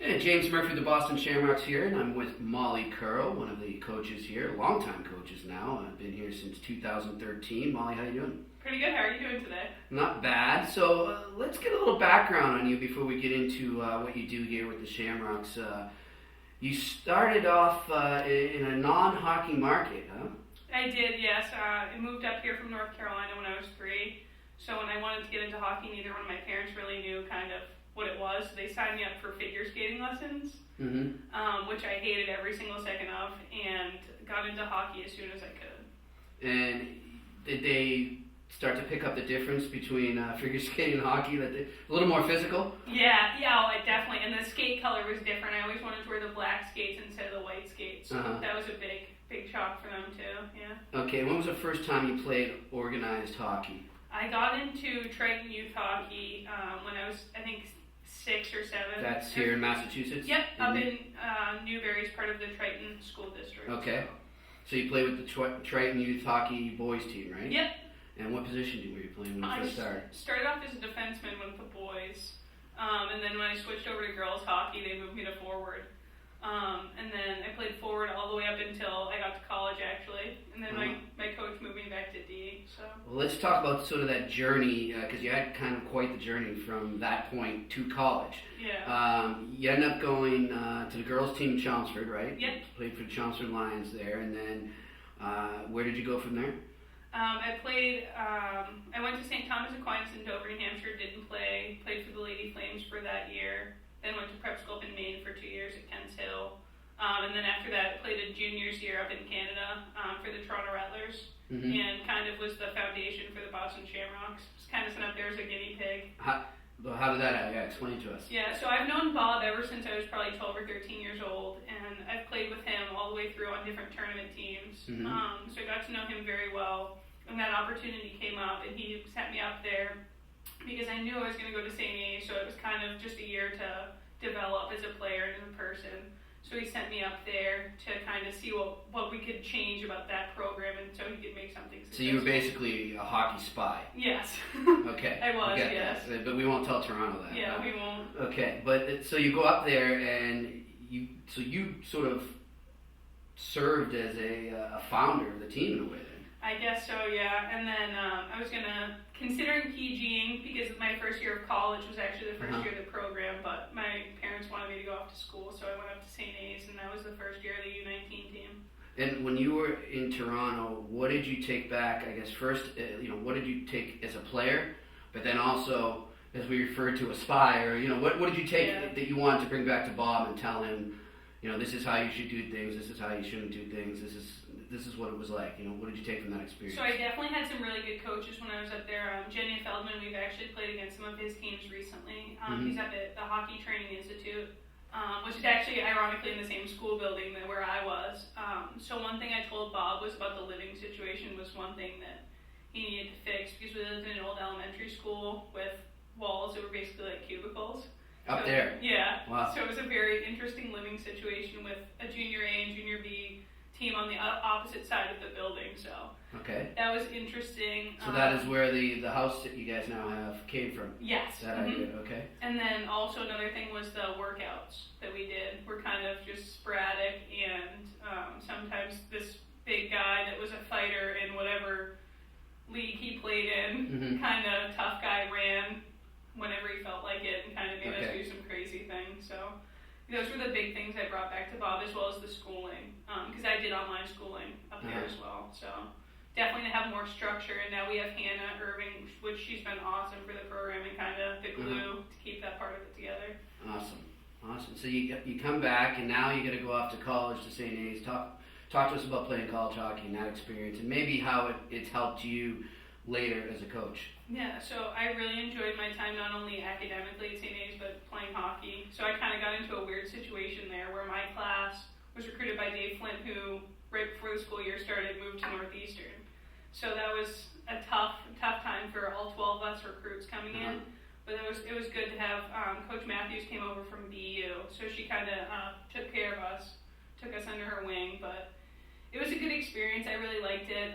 Hey, James Murphy of the Boston Shamrocks here, and I'm with Molly Corl, one of the coaches here, longtime coaches now. I've been here since 2013. Molly, how you doing? Pretty good. How are you doing today? Not bad. So let's get a little background on you before we get into what you do here with the Shamrocks. You started off in a non-hockey market, huh? I did, yes. I moved up here from North Carolina when I was 3. So when I wanted to get into hockey, neither one of my parents really knew kind of what it was. They signed me up for figure skating lessons, which I hated every single second of, and got into hockey as soon as I could. And did they start to pick up the difference between figure skating and hockey? That a little more physical? Yeah, I definitely. And the skate color was different. I always wanted to wear the black skates instead of the white skates. So that was a big shock for them too. Yeah. Okay. When was the first time you played organized hockey? I got into Triton youth hockey when I was, I think, 6 or 7. That's here in Massachusetts? Yep, up in Newbury's part of the Triton School District. Okay. So you played with the Triton youth hockey boys team, right? Yep. And what position were you playing when you first started? I started off as a defenseman with the boys, and then when I switched over to girls hockey, they moved me to forward. And then I played forward all the way up until I got to college, actually. And then my coach moved me back to D. So. Well, let's talk about sort of that journey, because you had kind of quite the journey from that point to college. Yeah. You ended up going to the girls' team in Chelmsford, right? Yep. Played for the Chelmsford Lions there, and then where did you go from there? I went to St. Thomas Aquinas in Dover, New Hampshire, didn't play. Played for the Lady Flames for that year. Then went to prep school up in Maine for 2 years at Kents Hill. And then after that, played a junior's year up in Canada for the Toronto Rattlers. And kind of was the foundation for the Boston Shamrocks. Just kind of sent up there as a guinea pig. How did that happen? Yeah, explain it to us. Yeah, so I've known Bob ever since I was probably 12 or 13 years old. And I've played with him all the way through on different tournament teams. So I got to know him very well. And that opportunity came up, and he sent me up there because I knew I was going to go to St. A, so it was kind of just a year to develop as a player and as a person. So he sent me up there to kind of see what we could change about that program, and so he could make something successful. So you were basically a hockey spy? Yes. Okay. I was, yes. That. But we won't tell Toronto that. Yeah, we won't. Okay, but so you go up there, and you sort of served as a founder of the team in a way then. I guess so, yeah. And then I was considering PGing because my first year of college was actually the first year of the program, but my parents wanted me to go off to school, so I went up to St. A's, and that was the first year of the U19 team. And when you were in Toronto, what did you take back, I guess, first, what did you take as a player, but then also, as we referred to, a spy, or, what did you take that you wanted to bring back to Bob and tell him, this is how you should do things, this is how you shouldn't do things, this is what it was like. What did you take from that experience? So I definitely had some really good coaches when I was up there. Jenny Feldman, we've actually played against some of his teams recently. He's up at the Hockey Training Institute, which is actually ironically in the same school building where I was. So one thing I told Bob was about the living situation was one thing that he needed to fix, because we lived in an old elementary school with walls that were basically like cubicles. Up there? Yeah. Wow. So it was a very interesting living situation with a junior A and junior B team on the opposite side of the building, so that was interesting. So that is where the house that you guys now have came from? Yes. That idea, okay. And then also another thing was the workouts that we did were kind of just sporadic, and sometimes this big guy that was a fighter in whatever league he played in, kind of tough guy, ran whenever he felt like it and kind of made us do some crazy things, so those were the big things I brought back to Bob, as well as the schooling, because I did online schooling up there as well. So definitely to have more structure, and now we have Hannah Irving, which she's been awesome for the program and kind of the glue to keep that part of it together. Awesome. So you come back, and now you got to go off to college to St. A's. Talk to us about playing college hockey and that experience, and maybe how it's helped you later as a coach. Yeah, so I really enjoyed my time not only academically at St. A's, but playing hockey. So I kind of got into a weird situation there where my class was recruited by Dave Flint, who right before the school year started moved to Northeastern. So that was a tough time for all 12 of us recruits coming in. But it was good to have Coach Matthews came over from BU, so she kind of took care of us, took us under her wing. But it was a good experience. I really liked it,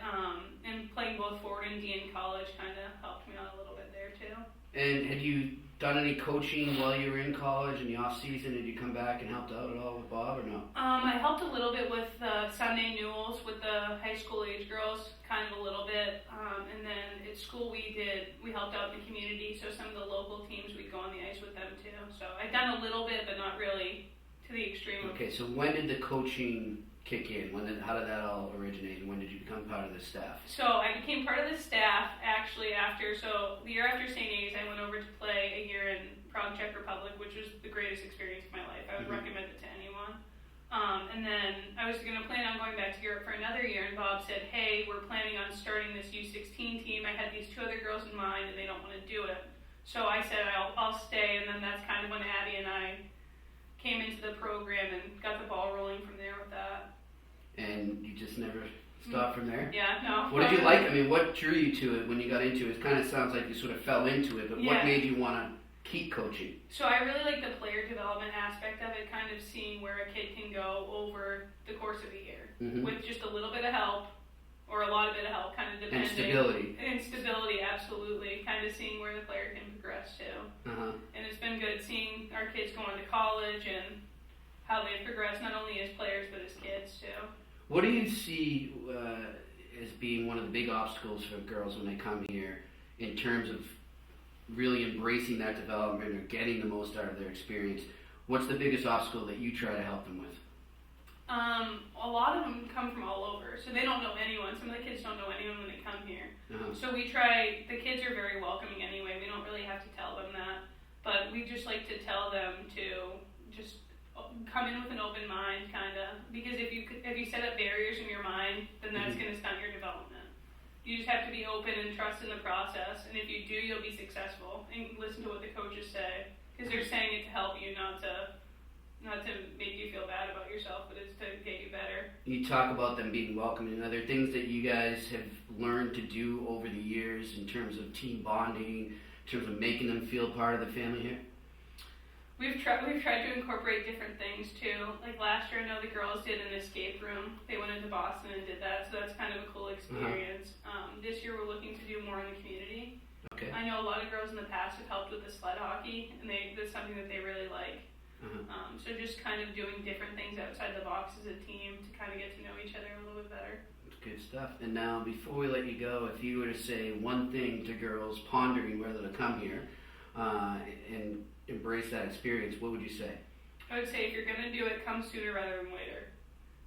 and playing both forward and D in college kind of helped me out a little bit there too. And had you done any coaching while you were in college in the off season? Did you come back and helped out at all with Bob or no? I helped a little bit with the Sunday Newells with the high school age girls, kind of a little bit. And then at school we helped out in the community, so some of the local teams we'd go on the ice with them too. So I'd done a little bit, but not really to the extreme. Okay, so when did the coaching kick in? How did that all originate, and when did you become part of the staff? So I became part of the staff actually the year after St. A's, I went over to play a year in Prague, Czech Republic, which was the greatest experience of my life. I would recommend it to anyone. And then I was going to plan on going back to Europe for another year, and Bob said, hey, we're planning on starting this U16 team. I had these 2 other girls in mind, and they don't want to do it. So I said, I'll stay, and then that's kind of when Abby and I came into the program and got the ball rolling from there with that. And you just never stopped from there? Yeah, no. What did you like? I mean, what drew you to it when you got into it? It kind of sounds like you sort of fell into it, but what made you want to keep coaching? So I really like the player development aspect of it, kind of seeing where a kid can go over the course of a year with just a little bit of help or a lot of bit of help, kind of depending. And stability, absolutely. Kind of seeing where the player can progress to. And it's been good seeing our kids going to college and how they've progressed, not only as players, but as kids too. What do you see as being one of the big obstacles for girls when they come here in terms of really embracing that development or getting the most out of their experience? What's the biggest obstacle that you try to help them with? A lot of them come from all over, so they don't know anyone. Some of the kids don't know anyone when they come here. So the kids are very welcoming anyway. We don't really have to tell them that, but we just like to tell them to just come in with an open mind, kind of, because if you set up barriers in your mind, then that's going to stunt your development. You just have to be open and trust in the process, and if you do, you'll be successful. And listen to what the coaches say, because they're saying it to help you, not to make you feel bad about yourself, but it's to get you better. You talk about them being welcoming. Are there things that you guys have learned to do over the years in terms of team bonding, in terms of making them feel part of the family here? We've tried to incorporate different things too. Like last year, I know the girls did an escape room. They went into Boston and did that, so that's kind of a cool experience. This year, we're looking to do more in the community. Okay. I know a lot of girls in the past have helped with the sled hockey, and that's something that they really like. So just kind of doing different things outside the box as a team to kind of get to know each other a little bit better. Good stuff. And now, before we let you go, if you were to say one thing to girls pondering whether to come here and embrace that experience, what would you say? I would say if you're going to do it, come sooner rather than later.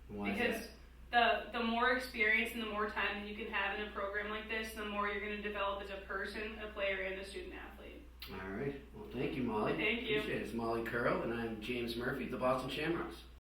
Why because is that? The more experience and the more time that you can have in a program like this, the more you're going to develop as a person, a player, and a student athlete. All right. Well, thank you, Molly. Thank you. Appreciate it. It's Molly Corl, and I'm James Murphy, the Boston Shamrocks.